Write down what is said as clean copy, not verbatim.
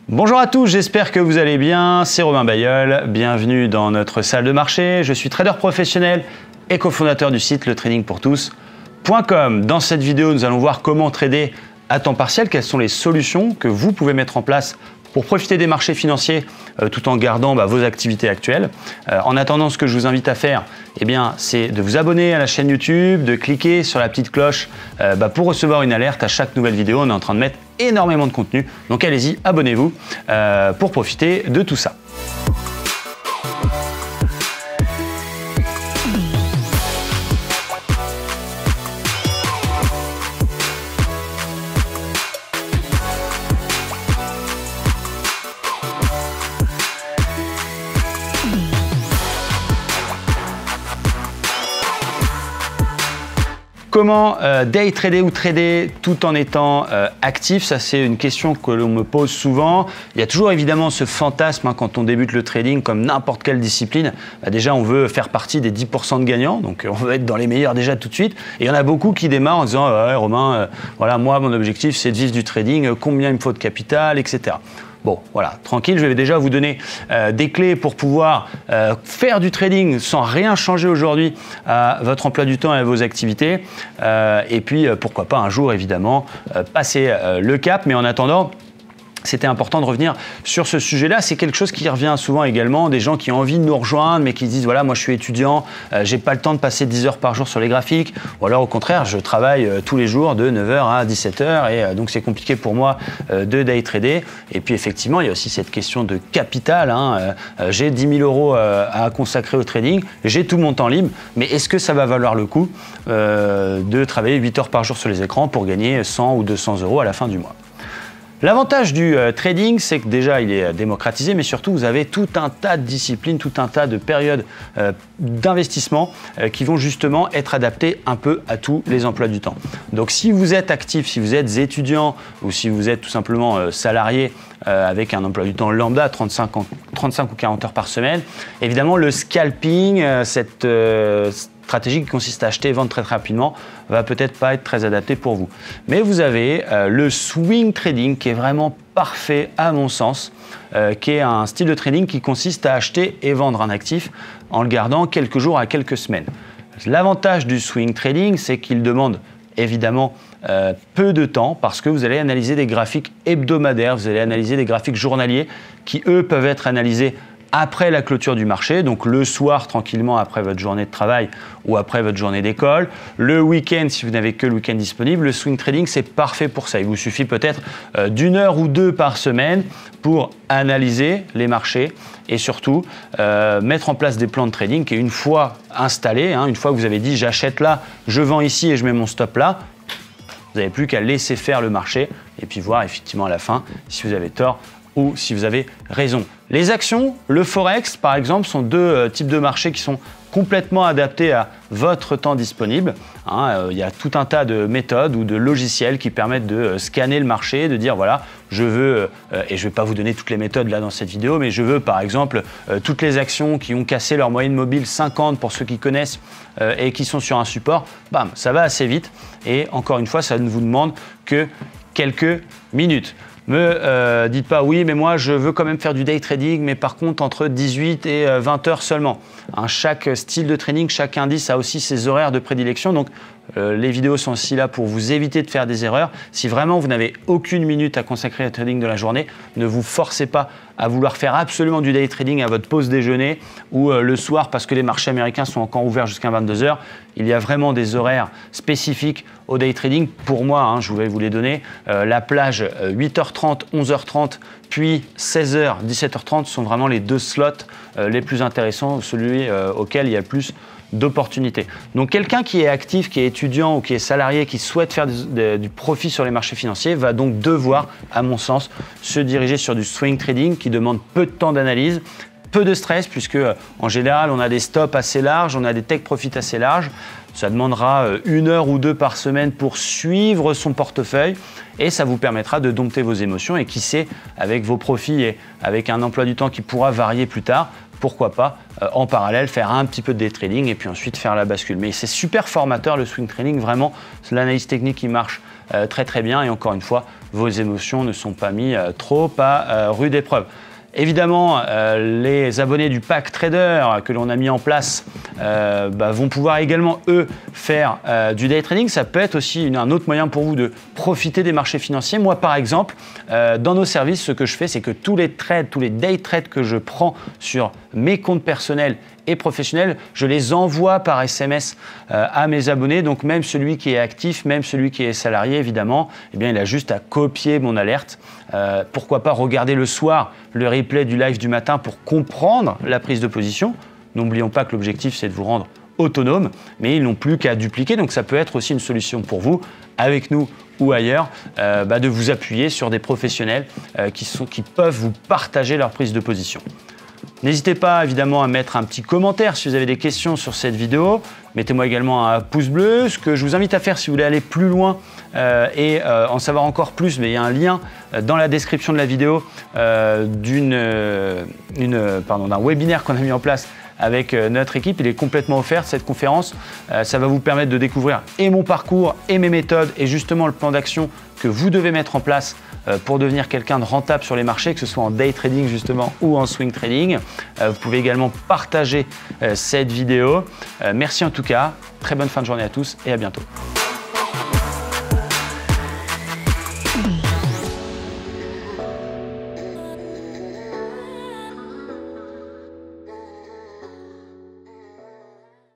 Bonjour à tous, j'espère que vous allez bien, c'est Romain Bayeul, bienvenue dans notre salle de marché. Je suis trader professionnel et cofondateur du site letradingpourtous.com. Dans cette vidéo, nous allons voir comment trader à temps partiel, quelles sont les solutions que vous pouvez mettre en place pour profiter des marchés financiers tout en gardant vos activités actuelles. En attendant, ce que je vous invite à faire, c'est de vous abonner à la chaîne YouTube, de cliquer sur la petite cloche pour recevoir une alerte à chaque nouvelle vidéo. On est en train de mettre énormément de contenu, donc allez-y, abonnez-vous pour profiter de tout ça. Comment day trader ou trader tout en étant actif? Ça, c'est une question que l'on me pose souvent. Il y a toujours évidemment ce fantasme quand on débute le trading, comme n'importe quelle discipline. Déjà, on veut faire partie des 10% de gagnants, donc on veut être dans les meilleurs déjà tout de suite. Et il y en a beaucoup qui démarrent en disant ouais, Romain, voilà, moi, mon objectif, c'est de vivre du trading, combien il me faut de capital, etc. Bon, voilà, tranquille, je vais déjà vous donner des clés pour pouvoir faire du trading sans rien changer aujourd'hui à votre emploi du temps et à vos activités. Et puis, pourquoi pas un jour, évidemment, passer le cap. Mais en attendant, c'était important de revenir sur ce sujet-là. C'est quelque chose qui revient souvent également, des gens qui ont envie de nous rejoindre, mais qui disent voilà, moi je suis étudiant, j'ai pas le temps de passer 10 heures par jour sur les graphiques, ou alors au contraire, je travaille tous les jours de 9h à 17h, et donc c'est compliqué pour moi de day trader. Et puis effectivement, il y a aussi cette question de capital. J'ai 10 000 euros à consacrer au trading, j'ai tout mon temps libre, mais est-ce que ça va valoir le coup de travailler 8 heures par jour sur les écrans pour gagner 100 ou 200 euros à la fin du mois? L'avantage du trading, c'est que déjà, il est démocratisé, mais surtout, vous avez tout un tas de disciplines, tout un tas de périodes d'investissement qui vont justement être adaptées un peu à tous les emplois du temps. Donc, si vous êtes actif, si vous êtes étudiant ou si vous êtes tout simplement salarié avec un emploi du temps lambda, 35 ou 40 heures par semaine, évidemment, le scalping, cette stratégie qui consiste à acheter et vendre très rapidement, va peut-être pas être très adapté pour vous. Mais vous avez le swing trading qui est vraiment parfait à mon sens, qui est un style de trading qui consiste à acheter et vendre un actif en le gardant quelques jours à quelques semaines. L'avantage du swing trading, c'est qu'il demande évidemment peu de temps parce que vous allez analyser des graphiques hebdomadaires, vous allez analyser des graphiques journaliers qui, eux, peuvent être analysés après la clôture du marché, donc le soir tranquillement après votre journée de travail ou après votre journée d'école. Le week-end, si vous n'avez que le week-end disponible, le swing trading, c'est parfait pour ça. Il vous suffit peut-être d'une heure ou deux par semaine pour analyser les marchés et surtout mettre en place des plans de trading qui, une fois installés, une fois que vous avez dit j'achète là, je vends ici et je mets mon stop là, vous n'avez plus qu'à laisser faire le marché et puis voir effectivement à la fin si vous avez tort ou si vous avez raison. Les actions, le forex par exemple, sont deux types de marchés qui sont complètement adaptés à votre temps disponible. Il y a tout un tas de méthodes ou de logiciels qui permettent de scanner le marché, de dire voilà, je veux, et je ne vais pas vous donner toutes les méthodes là dans cette vidéo, mais je veux par exemple toutes les actions qui ont cassé leur moyenne mobile 50 pour ceux qui connaissent et qui sont sur un support, bam, ça va assez vite et encore une fois, ça ne vous demande que quelques minutes. Me dites pas oui, mais moi je veux quand même faire du day trading, mais par contre entre 18 et 20 heures seulement. Chaque style de trading, chaque indice a aussi ses horaires de prédilection, donc les vidéos sont aussi là pour vous éviter de faire des erreurs. Si vraiment vous n'avez aucune minute à consacrer au trading de la journée, ne vous forcez pas à vouloir faire absolument du day trading à votre pause déjeuner ou le soir parce que les marchés américains sont encore ouverts jusqu'à 22 heures. Il y a vraiment des horaires spécifiques au day trading. Pour moi, je vais vous les donner. La plage 8h30, 11h30, puis 16h, 17h30 sont vraiment les deux slots les plus intéressants, celui auquel il y a le plus d'opportunités. Donc quelqu'un qui est actif, qui est étudiant ou qui est salarié, qui souhaite faire du profit sur les marchés financiers va donc devoir, à mon sens, se diriger sur du swing trading qui demande peu de temps d'analyse, peu de stress puisque en général on a des stops assez larges, on a des take profit assez larges. Ça demandera une heure ou deux par semaine pour suivre son portefeuille et ça vous permettra de dompter vos émotions et qui sait, avec vos profits et avec un emploi du temps qui pourra varier plus tard, pourquoi pas en parallèle faire un petit peu de day trading et puis ensuite faire la bascule. Mais c'est super formateur le swing trading, vraiment l'analyse technique qui marche très bien. Et encore une fois, vos émotions ne sont pas mises trop à rude épreuve. Évidemment, les abonnés du pack trader que l'on a mis en place vont pouvoir également, eux, faire du day trading. Ça peut être aussi un autre moyen pour vous de profiter des marchés financiers. Moi, par exemple, dans nos services, ce que je fais, c'est que tous les day trades que je prends sur mes comptes personnels et professionnels, je les envoie par SMS à mes abonnés. Donc même celui qui est actif, même celui qui est salarié, évidemment, eh bien, il a juste à copier mon alerte. Pourquoi pas regarder le soir le replay du live du matin pour comprendre la prise de position. N'oublions pas que l'objectif, c'est de vous rendre autonome, mais ils n'ont plus qu'à dupliquer. Donc ça peut être aussi une solution pour vous, avec nous ou ailleurs, de vous appuyer sur des professionnels qui peuvent vous partager leur prise de position. N'hésitez pas évidemment à mettre un petit commentaire si vous avez des questions sur cette vidéo. Mettez-moi également un pouce bleu. Ce que je vous invite à faire si vous voulez aller plus loin et en savoir encore plus, mais il y a un lien dans la description de la vidéo d'un webinaire qu'on a mis en place avec notre équipe. Il est complètement offert, cette conférence. Ça va vous permettre de découvrir et mon parcours et mes méthodes et justement le plan d'action que vous devez mettre en place pour devenir quelqu'un de rentable sur les marchés, que ce soit en day trading justement ou en swing trading. Vous pouvez également partager cette vidéo. Merci en tout cas, très bonne fin de journée à tous et à bientôt.